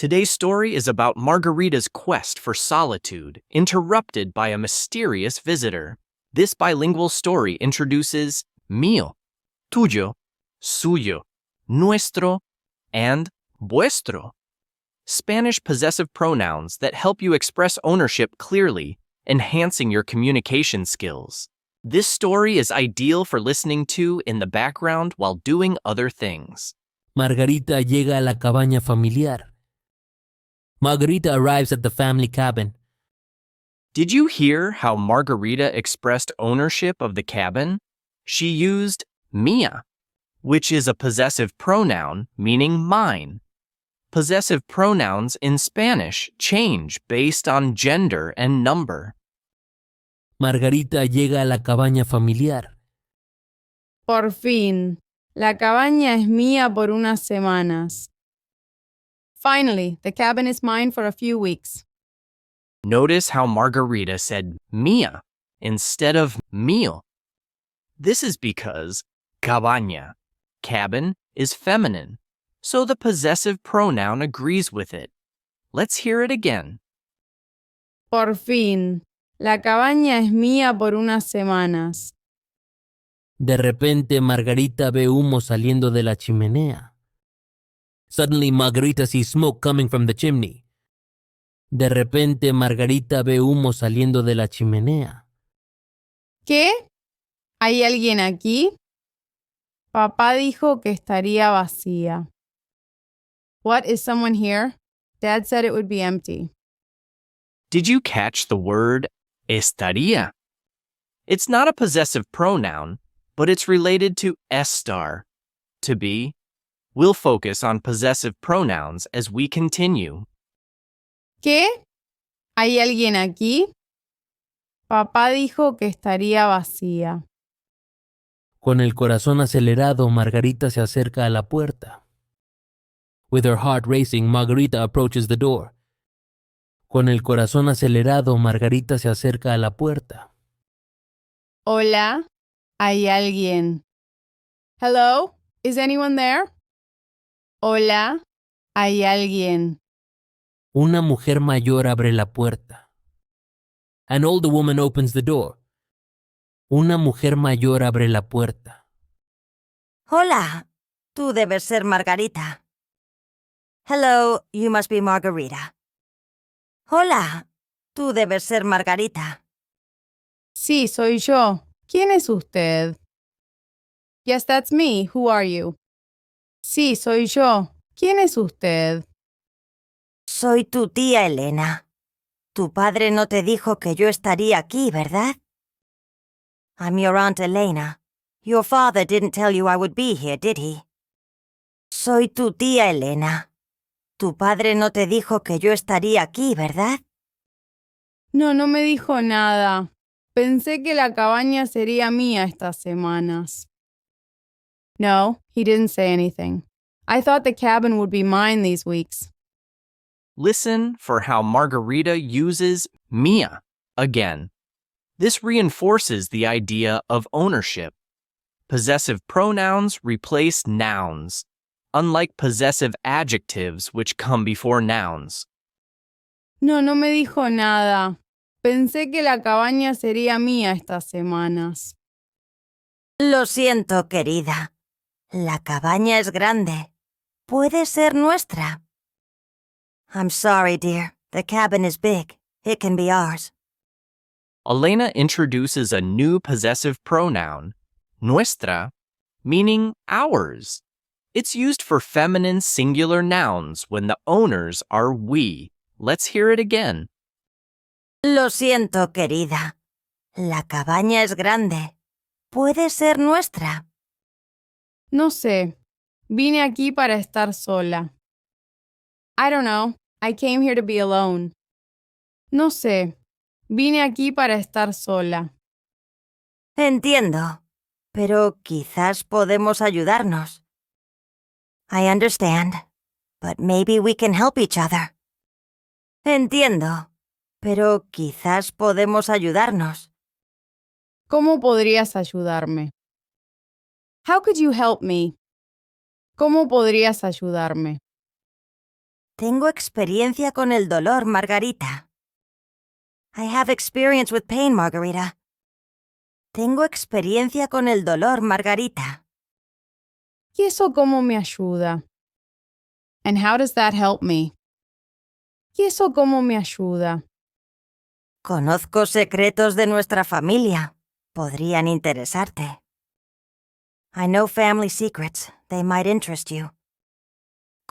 Today's story is about Margarita's quest for solitude, interrupted by a mysterious visitor. This bilingual story introduces mío, tuyo, suyo, nuestro, and vuestro, Spanish possessive pronouns that help you express ownership clearly, enhancing your communication skills. This story is ideal for listening to in the background while doing other things. Margarita llega a la cabaña familiar. Margarita arrives at the family cabin. Did you hear how Margarita expressed ownership of the cabin? She used mía, which is a possessive pronoun meaning mine. Possessive pronouns in Spanish change based on gender and number. Margarita llega a la cabaña familiar. Por fin, la cabaña es mía por unas semanas. Finally, the cabin is mine for a few weeks. Notice how Margarita said mía instead of mío. This is because cabaña, cabin, is feminine, so the possessive pronoun agrees with it. Let's hear it again. Por fin, la cabaña es mía por unas semanas. De repente, Margarita ve humo saliendo de la chimenea. Suddenly, Margarita sees smoke coming from the chimney. De repente, Margarita ve humo saliendo de la chimenea. ¿Qué? ¿Hay alguien aquí? Papá dijo que estaría vacía. What, is someone here? Dad said it would be empty. Did you catch the word estaría? It's not a possessive pronoun, but it's related to estar, to be. We'll focus on possessive pronouns as we continue. ¿Qué? ¿Hay alguien aquí? Papá dijo que estaría vacía. Con el corazón acelerado, Margarita se acerca a la puerta. With her heart racing, Margarita approaches the door. Con el corazón acelerado, Margarita se acerca a la puerta. Hola, ¿hay alguien? Hello, is anyone there? Hola, ¿hay alguien? Una mujer mayor abre la puerta. An older woman opens the door. Una mujer mayor abre la puerta. Hola, tú debes ser Margarita. Hello, you must be Margarita. Hola, tú debes ser Margarita. Sí, soy yo. ¿Quién es usted? Yes, that's me. Who are you? Sí, soy yo. ¿Quién es usted? Soy tu tía Elena. Tu padre no te dijo que yo estaría aquí, ¿verdad? I'm your Aunt Elena. Your father didn't tell you I would be here, did he? Soy tu tía Elena. Tu padre no te dijo que yo estaría aquí, ¿verdad? No, no me dijo nada. Pensé que la cabaña sería mía estas semanas. No, he didn't say anything. I thought the cabin would be mine these weeks. Listen for how Margarita uses mía again. This reinforces the idea of ownership. Possessive pronouns replace nouns, unlike possessive adjectives which come before nouns. No, no me dijo nada. Pensé que la cabaña sería mía estas semanas. Lo siento, querida. La cabaña es grande. Puede ser nuestra. I'm sorry, dear. The cabin is big. It can be ours. Elena introduces a new possessive pronoun, nuestra, meaning ours. It's used for feminine singular nouns when the owners are we. Let's hear it again. Lo siento, querida. La cabaña es grande. Puede ser nuestra. No sé. Vine aquí para estar sola. I don't know. I came here to be alone. No sé. Vine aquí para estar sola. Entiendo, pero quizás podemos ayudarnos. I understand, but maybe we can help each other. Entiendo, pero quizás podemos ayudarnos. ¿Cómo podrías ayudarme? How could you help me? ¿Cómo podrías ayudarme? Tengo experiencia con el dolor, Margarita. I have experience with pain, Margarita. Tengo experiencia con el dolor, Margarita. ¿Y eso cómo me ayuda? And how does that help me? ¿Y eso cómo me ayuda? Conozco secretos de nuestra familia. Podrían interesarte. I know family secrets. They might interest you.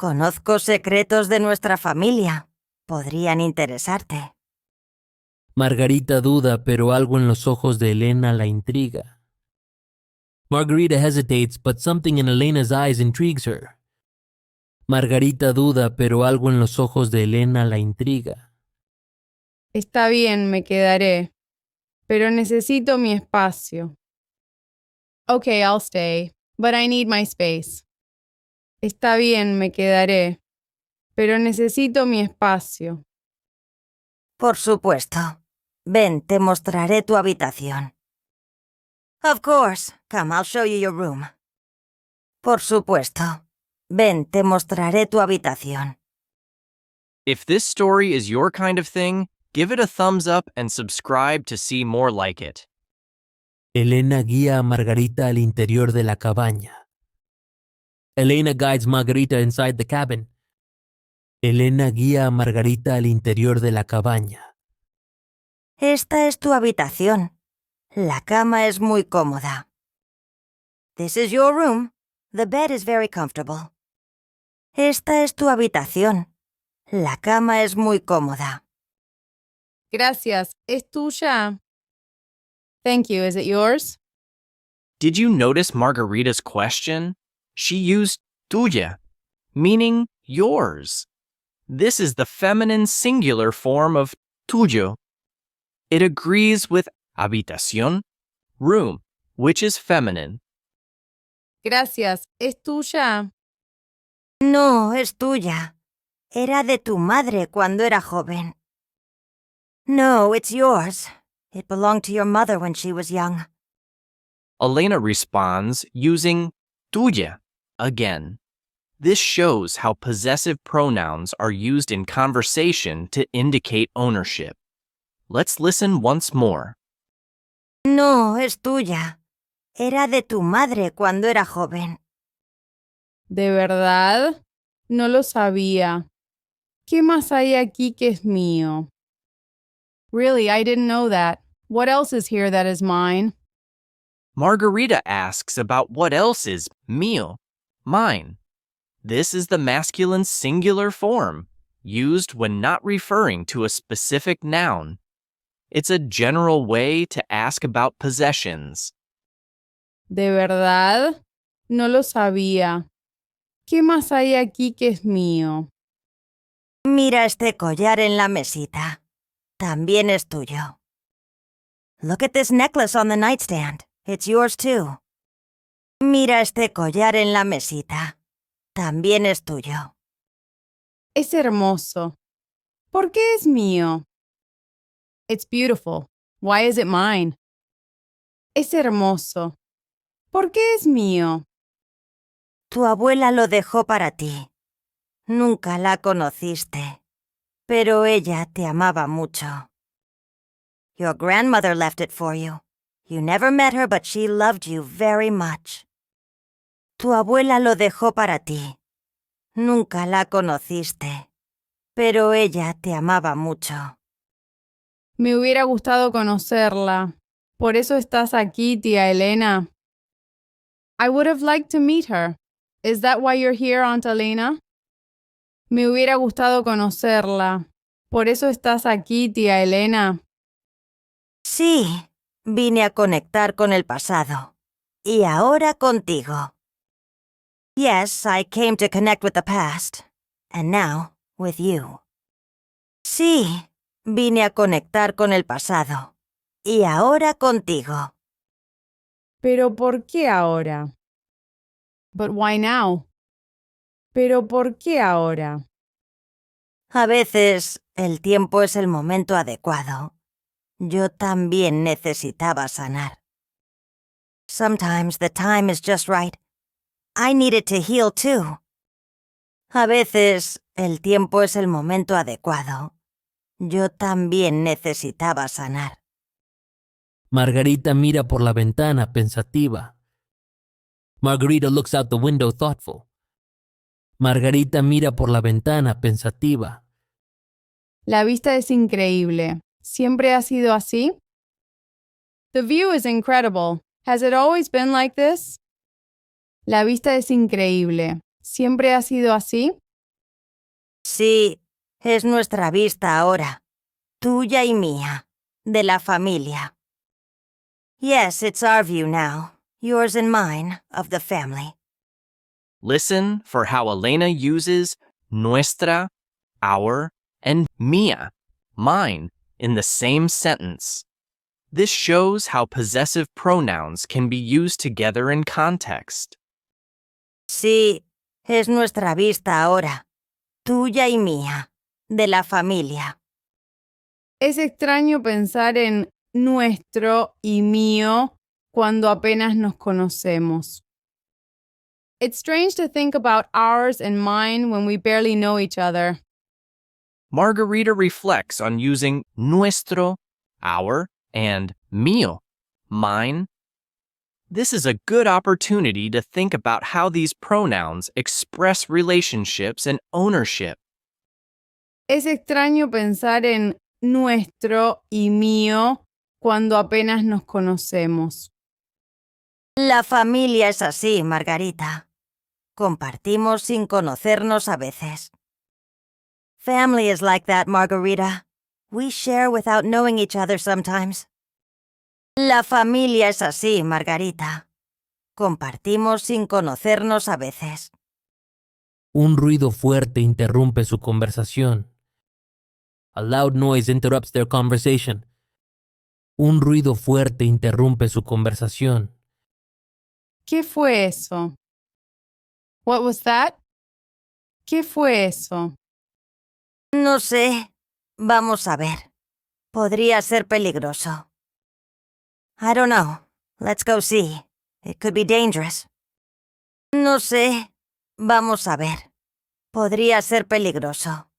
Conozco secretos de nuestra familia. Podrían interesarte. Margarita duda, pero algo en los ojos de Elena la intriga. Margarita hesitates, but something in Elena's eyes intrigues her. Margarita duda, pero algo en los ojos de Elena la intriga. Está bien, me quedaré, pero necesito mi espacio. Okay, I'll stay, but I need my space. Está bien, me quedaré, pero necesito mi espacio. Por supuesto. Ven, te mostraré tu habitación. Of course. Come, I'll show you your room. Por supuesto. Ven, te mostraré tu habitación. If this story is your kind of thing, give it a thumbs up and subscribe to see more like it. Elena guía a Margarita al interior de la cabaña. Elena guides Margarita inside the cabin. Elena guía a Margarita al interior de la cabaña. Esta es tu habitación. La cama es muy cómoda. This is your room. The bed is very comfortable. Esta es tu habitación. La cama es muy cómoda. Gracias. ¿Es tuya? Thank you. Is it yours? Did you notice Margarita's question? She used tuya, meaning yours. This is the feminine singular form of tuyo. It agrees with habitación, room, which is feminine. Gracias. ¿Es tuya? No, es tuya. Era de tu madre cuando era joven. No, it's yours. It belonged to your mother when she was young. Elena responds using tuya again. This shows how possessive pronouns are used in conversation to indicate ownership. Let's listen once more. No, es tuya. Era de tu madre cuando era joven. ¿De verdad? No lo sabía. ¿Qué más hay aquí que es mío? Really, I didn't know that. What else is here that is mine? Margarita asks about what else is mío, mine. This is the masculine singular form, used when not referring to a specific noun. It's a general way to ask about possessions. ¿De verdad? No lo sabía. ¿Qué más hay aquí que es mío? Mira este collar en la mesita. También es tuyo. Look at this necklace on the nightstand. It's yours too. Mira este collar en la mesita. También es tuyo. Es hermoso. ¿Por qué es mío? It's beautiful. Why is it mine? Es hermoso. ¿Por qué es mío? Tu abuela lo dejó para ti. Nunca la conociste, pero ella te amaba mucho. Your grandmother left it for you. You never met her, but she loved you very much. Tu abuela lo dejó para ti. Nunca la conociste, pero ella te amaba mucho. Me hubiera gustado conocerla. ¿Por eso estás aquí, tía Elena? I would have liked to meet her. Is that why you're here, Aunt Elena? Me hubiera gustado conocerla. ¿Por eso estás aquí, tía Elena? Sí, vine a conectar con el pasado. Y ahora contigo. Yes, I came to connect with the past. And now, with you. Sí, vine a conectar con el pasado. Y ahora contigo. ¿Pero por qué ahora? But why now? ¿Pero por qué ahora? A veces, el tiempo es el momento adecuado. Yo también necesitaba sanar. Sometimes the time is just right. I needed to heal too. A veces, el tiempo es el momento adecuado. Yo también necesitaba sanar. Margarita mira por la ventana pensativa. Margarita looks out the window thoughtful. Margarita mira por la ventana pensativa. La vista es increíble. ¿Siempre ha sido así? The view is incredible. Has it always been like this? La vista es increíble. ¿Siempre ha sido así? Sí, es nuestra vista ahora. Tuya y mía. De la familia. Yes, it's our view now. Yours and mine, of the family. Listen for how Elena uses nuestra, our, and mía, mine, in the same sentence. This shows how possessive pronouns can be used together in context. Sí, es nuestra vista ahora. Tuya y mía. De la familia. Es extraño pensar en nuestro y mío cuando apenas nos conocemos. It's strange to think about ours and mine when we barely know each other. Margarita reflects on using nuestro, our, and mío, mine. This is a good opportunity to think about how these pronouns express relationships and ownership. Es extraño pensar en nuestro y mío cuando apenas nos conocemos. La familia es así, Margarita. Compartimos sin conocernos a veces. Family is like that, Margarita. We share without knowing each other sometimes. La familia es así, Margarita. Compartimos sin conocernos a veces. Un ruido fuerte interrumpe su conversación. A loud noise interrupts their conversation. Un ruido fuerte interrumpe su conversación. ¿Qué fue eso? What was that? ¿Qué fue eso? No sé. Vamos a ver. Podría ser peligroso. I don't know. Let's go see. It could be dangerous. No sé. Vamos a ver. Podría ser peligroso.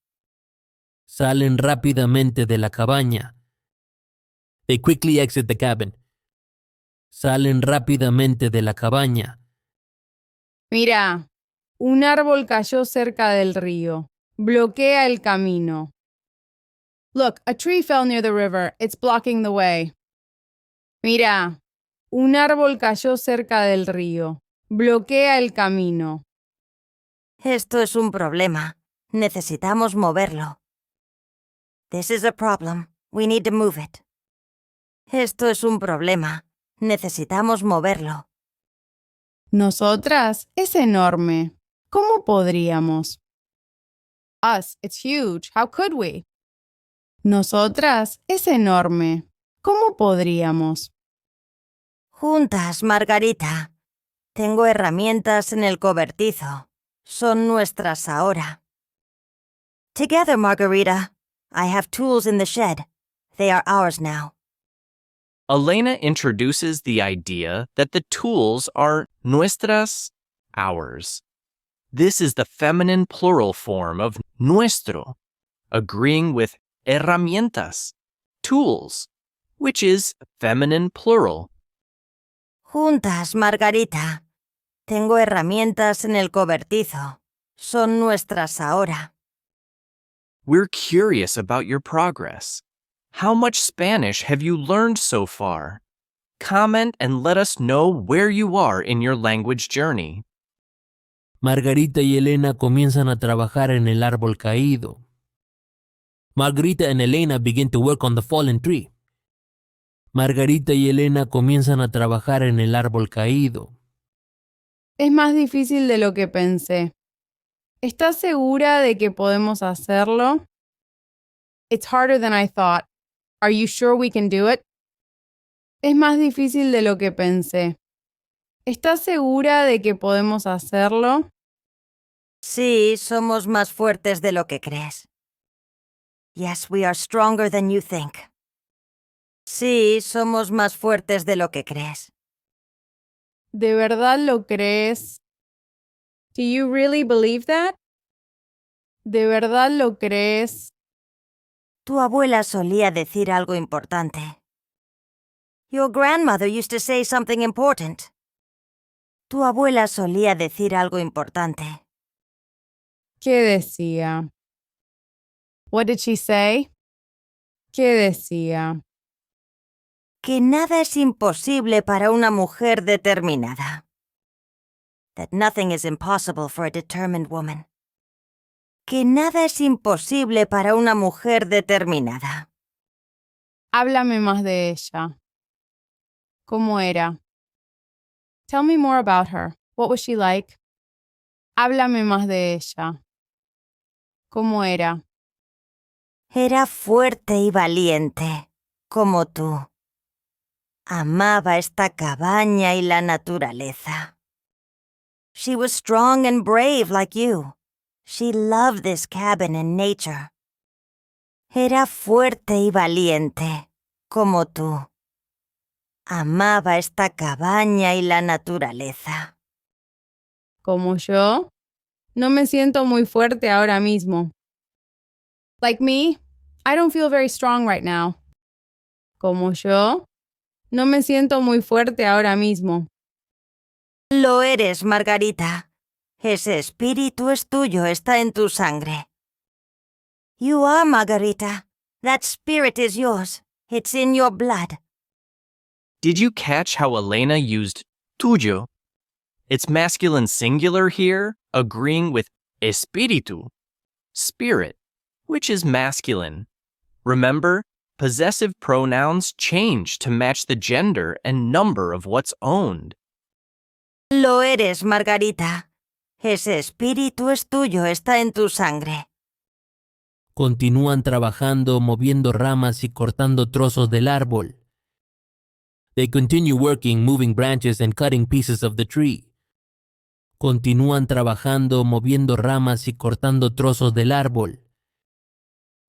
Salen rápidamente de la cabaña. They quickly exit the cabin. Salen rápidamente de la cabaña. Mira, un árbol cayó cerca del río. Bloquea el camino. Look, a tree fell near the river. It's blocking the way. Mira, un árbol cayó cerca del río. Bloquea el camino. Esto es un problema. Necesitamos moverlo. This is a problem. We need to move it. Esto es un problema. Necesitamos moverlo. Nosotras, es enorme. ¿Cómo podríamos? Us, it's huge. How could we? Nosotras, es enorme. ¿Cómo podríamos? Juntas, Margarita. Tengo herramientas en el cobertizo. Son nuestras ahora. Together, Margarita. I have tools in the shed. They are ours now. Elena introduces the idea that the tools are nuestras, ours. This is the feminine plural form of nuestro, agreeing with herramientas, tools, which is feminine plural. Juntas, Margarita. Tengo herramientas en el cobertizo. Son nuestras ahora. We're curious about your progress. How much Spanish have you learned so far? Comment and let us know where you are in your language journey. Margarita y Elena comienzan a trabajar en el árbol caído. Margarita and Elena begin to work on the fallen tree. Margarita y Elena comienzan a trabajar en el árbol caído. Es más difícil de lo que pensé. ¿Estás segura de que podemos hacerlo? It's harder than I thought. Are you sure we can do it? Es más difícil de lo que pensé. ¿Estás segura de que podemos hacerlo? Sí, somos más fuertes de lo que crees. Yes, we are stronger than you think. Sí, somos más fuertes de lo que crees. ¿De verdad lo crees? Do you really believe that? ¿De verdad lo crees? Tu abuela solía decir algo importante. Your grandmother used to say something important. Tu abuela solía decir algo importante. ¿Qué decía? What did she say? ¿Qué decía? Que nada es imposible para una mujer determinada. That nothing is impossible for a determined woman. Que nada es imposible para una mujer determinada. Háblame más de ella. ¿Cómo era? Tell me more about her. What was she like? Háblame más de ella. ¿Cómo era? Era fuerte y valiente, como tú. Amaba esta cabaña y la naturaleza. She was strong and brave like you. She loved this cabin and nature. Era fuerte y valiente, como tú. Amaba esta cabaña y la naturaleza. ¿Como yo? No me siento muy fuerte ahora mismo. Like me, I don't feel very strong right now. ¿Como yo? No me siento muy fuerte ahora mismo. Lo eres, Margarita. Ese espíritu es tuyo, está en tu sangre. You are Margarita. That spirit is yours. It's in your blood. Did you catch how Elena used tuyo? It's masculine singular here, agreeing with espíritu, spirit, which is masculine. Remember, possessive pronouns change to match the gender and number of what's owned. Lo eres, Margarita. Ese espíritu es tuyo, está en tu sangre. Continúan trabajando, moviendo ramas y cortando trozos del árbol. They continue working, moving branches and cutting pieces of the tree. Continúan trabajando, moviendo ramas y cortando trozos del árbol.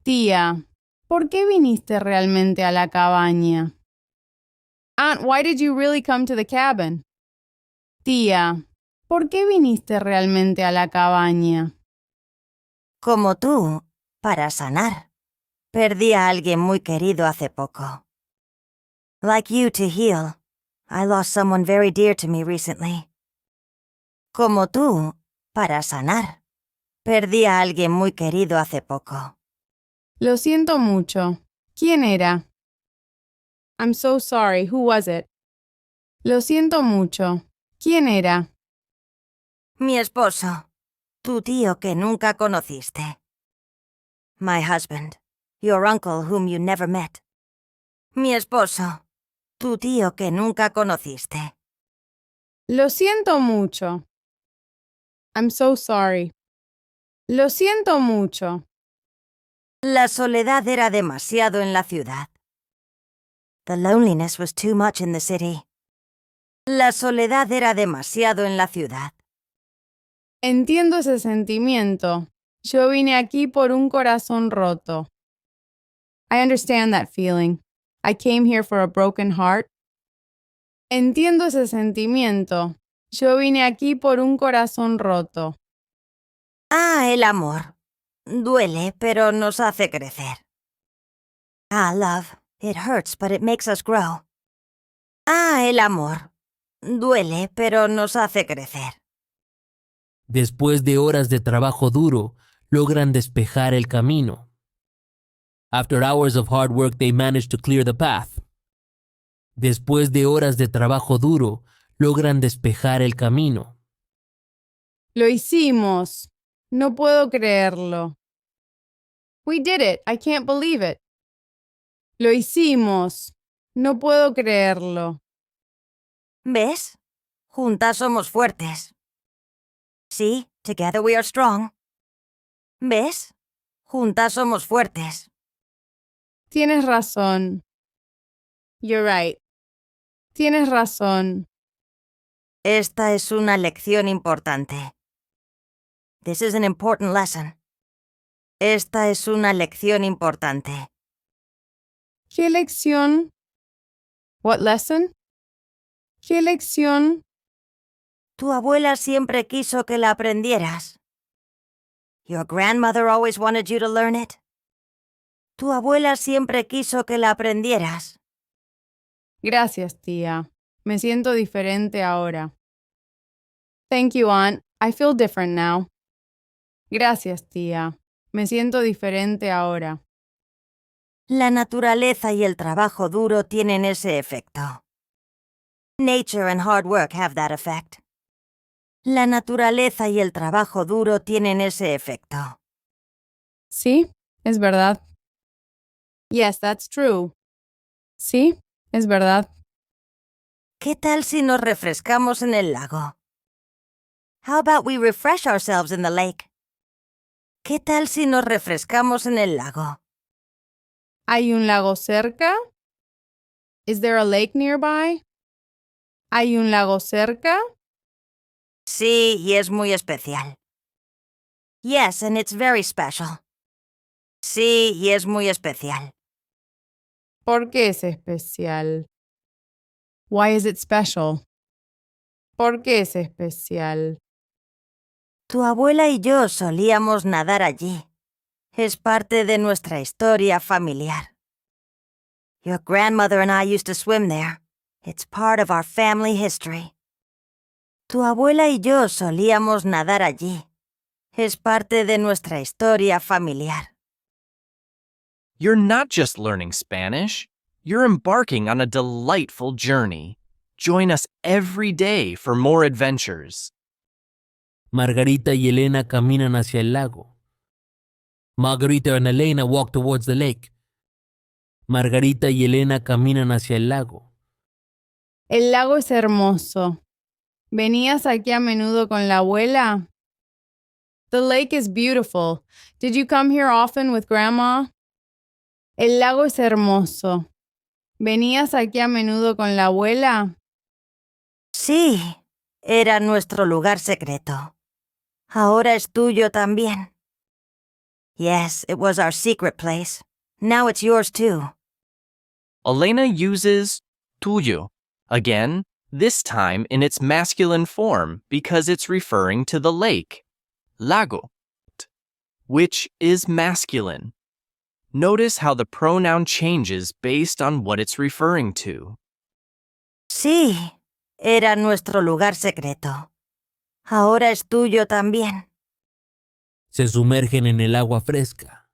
Tía, ¿por qué viniste realmente a la cabaña? Aunt, why did you really come to the cabin? Tía, ¿por qué viniste realmente a la cabaña? Como tú, para sanar. Perdí a alguien muy querido hace poco. Like you to heal. I lost someone very dear to me recently. Como tú, para sanar. Perdí a alguien muy querido hace poco. Lo siento mucho. ¿Quién era? I'm so sorry. Who was it? Lo siento mucho. ¿Quién era? Mi esposo. Tu tío que nunca conociste. My husband. Your uncle whom you never met. Mi esposo. Tu tío que nunca conociste. Lo siento mucho. I'm so sorry. Lo siento mucho. La soledad era demasiado en la ciudad. The loneliness was too much in the city. La soledad era demasiado en la ciudad. Entiendo ese sentimiento. Yo vine aquí por un corazón roto. I understand that feeling. I came here for a broken heart. Entiendo ese sentimiento. Yo vine aquí por un corazón roto. Ah, el amor. Duele, pero nos hace crecer. Ah, love. It hurts, but it makes us grow. Ah, el amor. Duele, pero nos hace crecer. Después de horas de trabajo duro, logran despejar el camino. After hours of hard work, they manage to clear the path. Después de horas de trabajo duro, logran despejar el camino. Lo hicimos. No puedo creerlo. We did it. I can't believe it. Lo hicimos. No puedo creerlo. ¿Ves? Juntas somos fuertes. Sí, together we are strong. ¿Ves? Juntas somos fuertes. Tienes razón. You're right. Tienes razón. Esta es una lección importante. This is an important lesson. Esta es una lección importante. ¿Qué lección? What lesson? ¿Qué lección? Tu abuela siempre quiso que la aprendieras. Your grandmother always wanted you to learn it? Tu abuela siempre quiso que la aprendieras. Gracias, tía. Me siento diferente ahora. Thank you, Aunt. I feel different now. Gracias, tía. Me siento diferente ahora. La naturaleza y el trabajo duro tienen ese efecto. Nature and hard work have that effect. La naturaleza y el trabajo duro tienen ese efecto. Sí, es verdad. Yes, that's true. Sí, es verdad. ¿Qué tal si nos refrescamos en el lago? How about we refresh ourselves in the lake? ¿Qué tal si nos refrescamos en el lago? ¿Hay un lago cerca? Is there a lake nearby? ¿Hay un lago cerca? Sí, y es muy especial. Yes, and it's very special. Sí, y es muy especial. ¿Por qué es especial? Why is it special? ¿Por qué es especial? Tu abuela y yo solíamos nadar allí. Es parte de nuestra historia familiar. Your grandmother and I used to swim there. It's part of our family history. Tu abuela y yo solíamos nadar allí. Es parte de nuestra historia familiar. You're not just learning Spanish, you're embarking on a delightful journey. Join us every day for more adventures. Margarita y Elena caminan hacia el lago. Margarita and Elena walk towards the lake. Margarita y Elena caminan hacia el lago. El lago es hermoso. ¿Venías aquí a menudo con la abuela? The lake is beautiful. Did you come here often with Grandma? El lago es hermoso. ¿Venías aquí a menudo con la abuela? Sí, era nuestro lugar secreto. Ahora es tuyo también. Yes, it was our secret place. Now it's yours too. Elena uses tuyo again, this time in its masculine form because it's referring to the lake, lago, which is masculine. Notice how the pronoun changes based on what it's referring to. Sí, era nuestro lugar secreto. Ahora es tuyo también. Se sumergen en el agua fresca.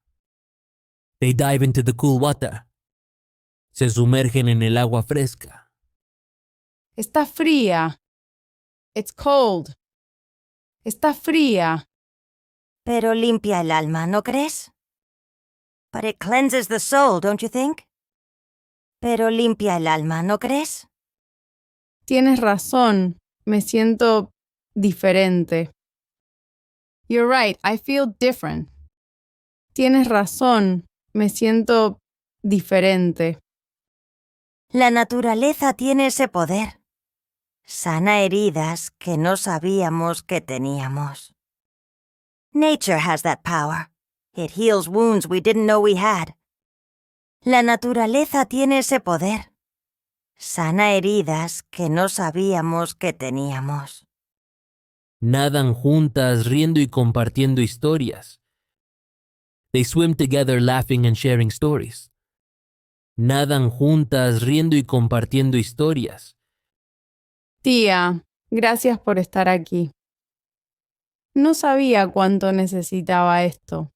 They dive into the cool water. Se sumergen en el agua fresca. Está fría. It's cold. Está fría. Pero limpia el alma, ¿no crees? But it cleanses the soul, don't you think? Pero limpia el alma, ¿no crees? Tienes razón. Me siento diferente. You're right. I feel different. Tienes razón. Me siento diferente. La naturaleza tiene ese poder. Sana heridas que no sabíamos que teníamos. Nature has that power. It heals wounds we didn't know we had. La naturaleza tiene ese poder. Sana heridas que no sabíamos que teníamos. Nadan juntas riendo y compartiendo historias. They swim together laughing and sharing stories. Nadan juntas riendo y compartiendo historias. Tía, gracias por estar aquí. No sabía cuánto necesitaba esto.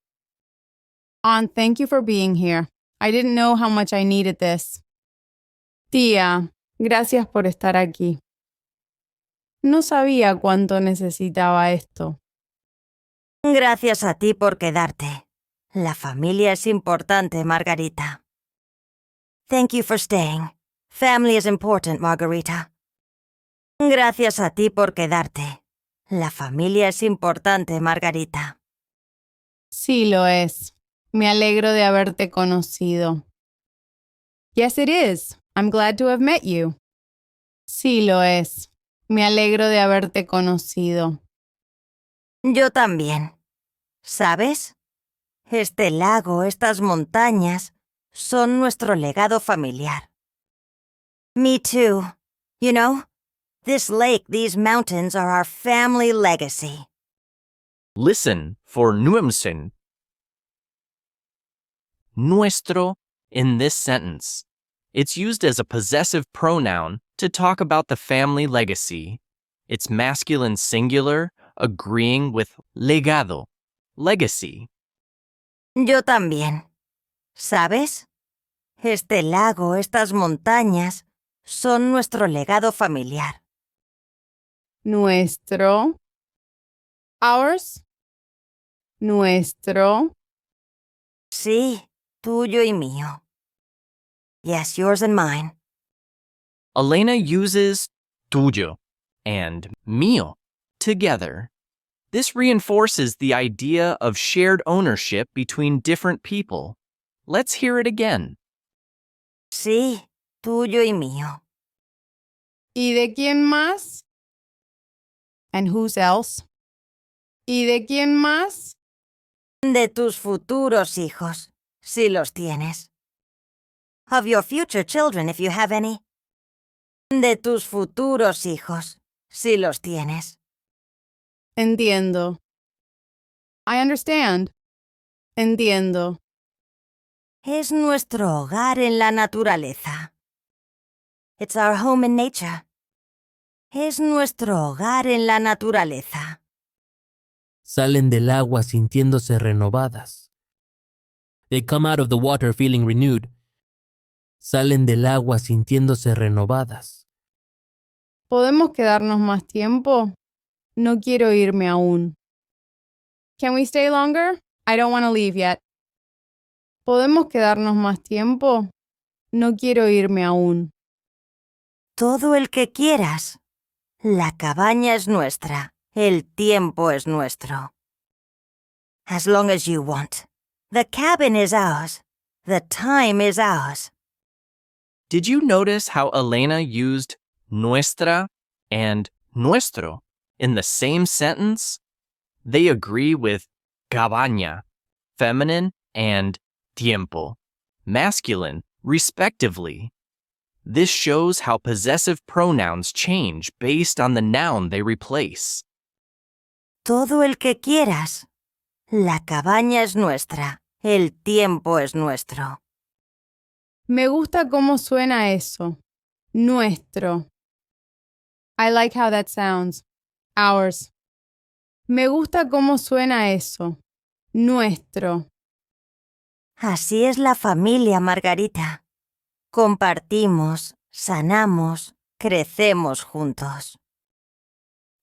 Aunt, thank you for being here. I didn't know how much I needed this. Tía, gracias por estar aquí. No sabía cuánto necesitaba esto. Gracias a ti por quedarte. La familia es importante, Margarita. Thank you for staying. Family is important, Margarita. Gracias a ti por quedarte. La familia es importante, Margarita. Sí lo es. Me alegro de haberte conocido. Yes, it is. I'm glad to have met you. Sí lo es. Me alegro de haberte conocido. Yo también. ¿Sabes? Este lago, estas montañas, son nuestro legado familiar. Me too. You know, this lake, these mountains are our family legacy. Listen for nuemsen. Nuestro in this sentence. It's used as a possessive pronoun to talk about the family legacy. It's masculine singular, agreeing with legado, legacy. Yo también. ¿Sabes? Este lago, estas montañas, son nuestro legado familiar. Nuestro. Ours. Nuestro. Sí, tuyo y mío. Yes, yours and mine. Elena uses tuyo and mío together. This reinforces the idea of shared ownership between different people. Let's hear it again. Sí, tuyo y mío. ¿Y de quién más? And whose else? ¿Y de quién más? De tus futuros hijos, si los tienes. Of your future children, if you have any. De tus futuros hijos, si los tienes. Entiendo. I understand. Entiendo. Es nuestro hogar en la naturaleza. It's our home in nature. Es nuestro hogar en la naturaleza. Salen del agua sintiéndose renovadas. They come out of the water feeling renewed. Salen del agua sintiéndose renovadas. ¿Podemos quedarnos más tiempo? No quiero irme aún. Can we stay longer? I don't want to leave yet. ¿Podemos quedarnos más tiempo? No quiero irme aún. Todo el que quieras. La cabaña es nuestra. El tiempo es nuestro. As long as you want. The cabin is ours. The time is ours. Did you notice how Elena used nuestra and nuestro in the same sentence? They agree with cabaña, feminine, and tiempo, masculine, respectively. This shows how possessive pronouns change based on the noun they replace. Todo el que quieras. La cabaña es nuestra. El tiempo es nuestro. Me gusta cómo suena eso. Nuestro. I like how that sounds. Ours. Me gusta cómo suena eso. Nuestro. Así es la familia, Margarita. Compartimos, sanamos, crecemos juntos.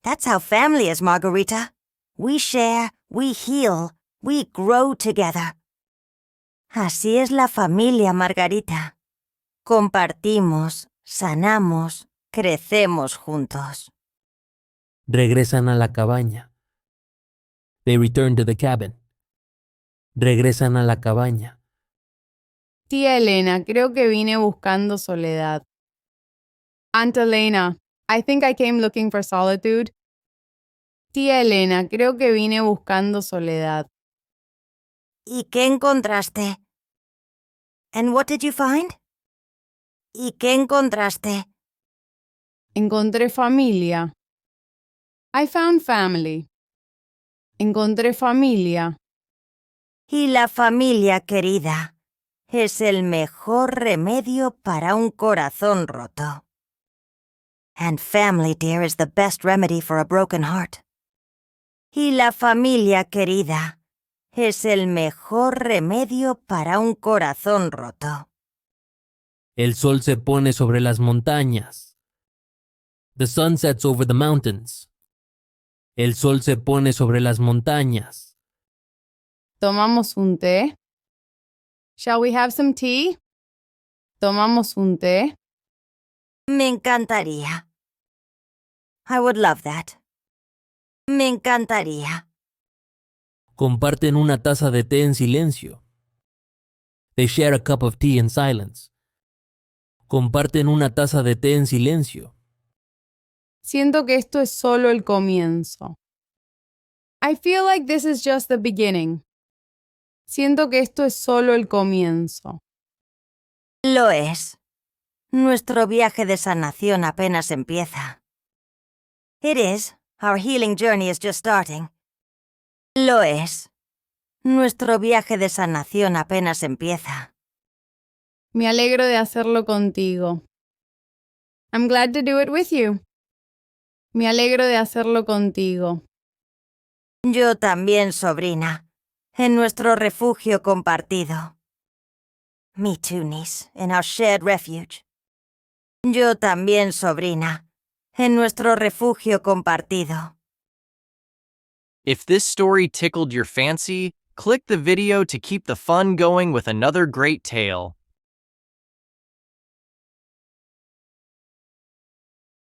That's how family is, Margarita. We share, we heal, we grow together. Así es la familia, Margarita. Compartimos, sanamos, crecemos juntos. Regresan a la cabaña. They return to the cabin. Regresan a la cabaña. Tía Elena, creo que vine buscando soledad. Aunt Elena, I think I came looking for solitude. Tía Elena, creo que vine buscando soledad. ¿Y qué encontraste? And what did you find? ¿Y qué encontraste? Encontré familia. I found family. Encontré familia. Y la familia querida es el mejor remedio para un corazón roto. And family, dear, is the best remedy for a broken heart. Y la familia querida es el mejor remedio para un corazón roto. El sol se pone sobre las montañas. The sun sets over the mountains. El sol se pone sobre las montañas. ¿Tomamos un té? Shall we have some tea? ¿Tomamos un té? Me encantaría. I would love that. Me encantaría. Comparten una taza de té en silencio. They share a cup of tea in silence. Comparten una taza de té en silencio. Siento que esto es solo el comienzo. I feel like this is just the beginning. Siento que esto es solo el comienzo. Lo es. Nuestro viaje de sanación apenas empieza. It is. Our healing journey is just starting. Lo es. Nuestro viaje de sanación apenas empieza. Me alegro de hacerlo contigo. I'm glad to do it with you. Me alegro de hacerlo contigo. Yo también, sobrina. En nuestro refugio compartido. Me too, niece. In our shared refuge. Yo también, sobrina. En nuestro refugio compartido. If this story tickled your fancy, click the video to keep the fun going with another great tale.